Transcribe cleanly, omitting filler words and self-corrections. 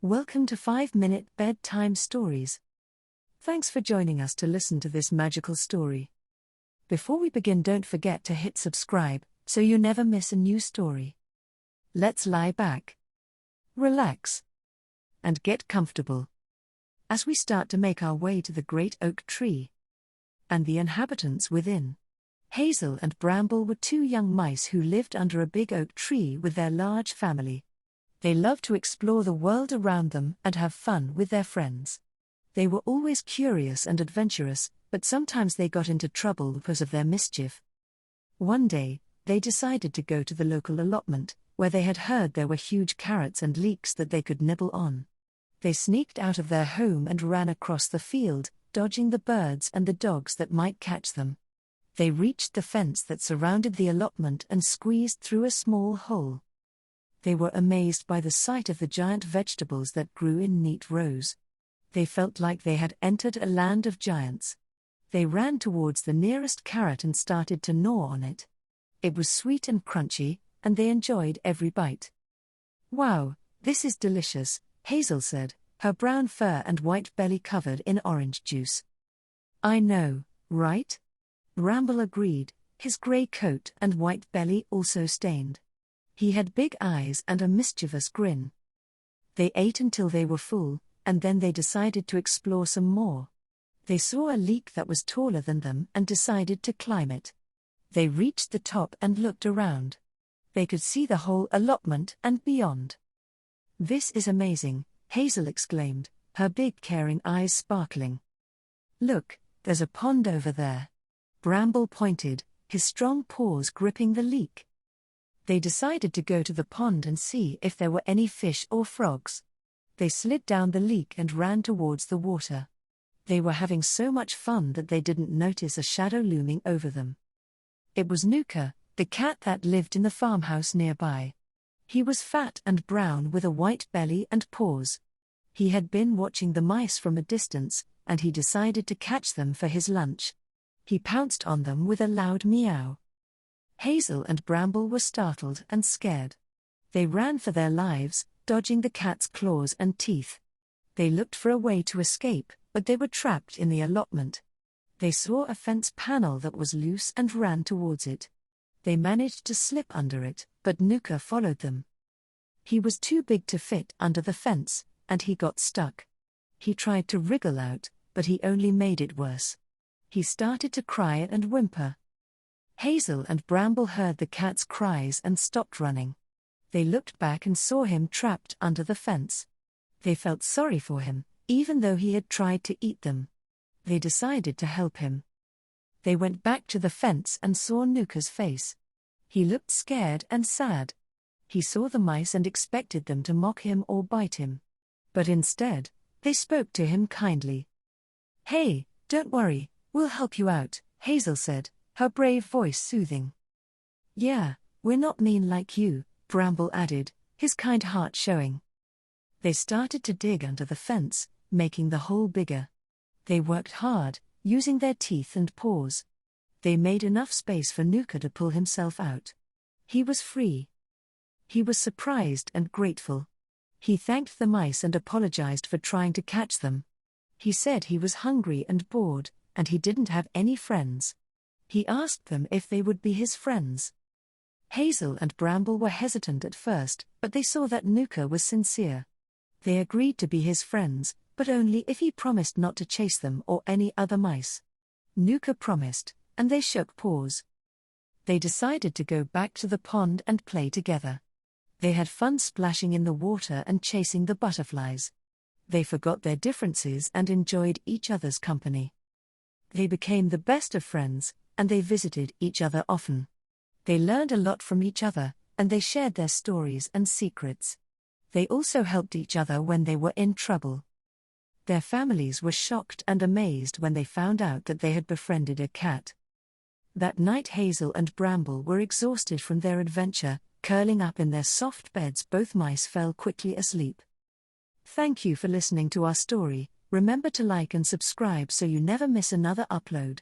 Welcome to 5-Minute Bedtime Stories. Thanks for joining us to listen to this magical story. Before we begin, don't forget to hit subscribe so you never miss a new story. Let's lie back, relax, and get comfortable as we start to make our way to the great oak tree and the inhabitants within. Hazel and Bramble were two young mice who lived under a big oak tree with their large family. They loved to explore the world around them and have fun with their friends. They were always curious and adventurous, but sometimes they got into trouble because of their mischief. One day, they decided to go to the local allotment, where they had heard there were huge carrots and leeks that they could nibble on. They sneaked out of their home and ran across the field, dodging the birds and the dogs that might catch them. They reached the fence that surrounded the allotment and squeezed through a small hole. They were amazed by the sight of the giant vegetables that grew in neat rows. They felt like they had entered a land of giants. They ran towards the nearest carrot and started to gnaw on it. It was sweet and crunchy, and they enjoyed every bite. "Wow, this is delicious," Hazel said, her brown fur and white belly covered in orange juice. "I know, right?" Bramble agreed, his grey coat and white belly also stained. He had big eyes and a mischievous grin. They ate until they were full, and then they decided to explore some more. They saw a leek that was taller than them and decided to climb it. They reached the top and looked around. They could see the whole allotment and beyond. "This is amazing," Hazel exclaimed, her big caring eyes sparkling. "Look, there's a pond over there." Bramble pointed, his strong paws gripping the leek. They decided to go to the pond and see if there were any fish or frogs. They slid down the leek and ran towards the water. They were having so much fun that they didn't notice a shadow looming over them. It was Nuka, the cat that lived in the farmhouse nearby. He was fat and brown with a white belly and paws. He had been watching the mice from a distance, and he decided to catch them for his lunch. He pounced on them with a loud meow. Hazel and Bramble were startled and scared. They ran for their lives, dodging the cat's claws and teeth. They looked for a way to escape, but they were trapped in the allotment. They saw a fence panel that was loose and ran towards it. They managed to slip under it, but Nuka followed them. He was too big to fit under the fence, and he got stuck. He tried to wriggle out, but he only made it worse. He started to cry and whimper. Hazel and Bramble heard the cat's cries and stopped running. They looked back and saw him trapped under the fence. They felt sorry for him, even though he had tried to eat them. They decided to help him. They went back to the fence and saw Nuka's face. He looked scared and sad. He saw the mice and expected them to mock him or bite him. But instead, they spoke to him kindly. "Hey, don't worry, we'll help you out," Hazel said, her brave voice soothing. "Yeah, we're not mean like you," Bramble added, his kind heart showing. They started to dig under the fence, making the hole bigger. They worked hard, using their teeth and paws. They made enough space for Nuka to pull himself out. He was free. He was surprised and grateful. He thanked the mice and apologized for trying to catch them. He said he was hungry and bored, and he didn't have any friends. He asked them if they would be his friends. Hazel and Bramble were hesitant at first, but they saw that Nuka was sincere. They agreed to be his friends, but only if he promised not to chase them or any other mice. Nuka promised, and they shook paws. They decided to go back to the pond and play together. They had fun splashing in the water and chasing the butterflies. They forgot their differences and enjoyed each other's company. They became the best of friends, and they visited each other often. They learned a lot from each other, and they shared their stories and secrets. They also helped each other when they were in trouble. Their families were shocked and amazed when they found out that they had befriended a cat. That night Hazel and Bramble were exhausted from their adventure. Curling up in their soft beds, both mice fell quickly asleep. Thank you for listening to our story. Remember to like and subscribe so you never miss another upload.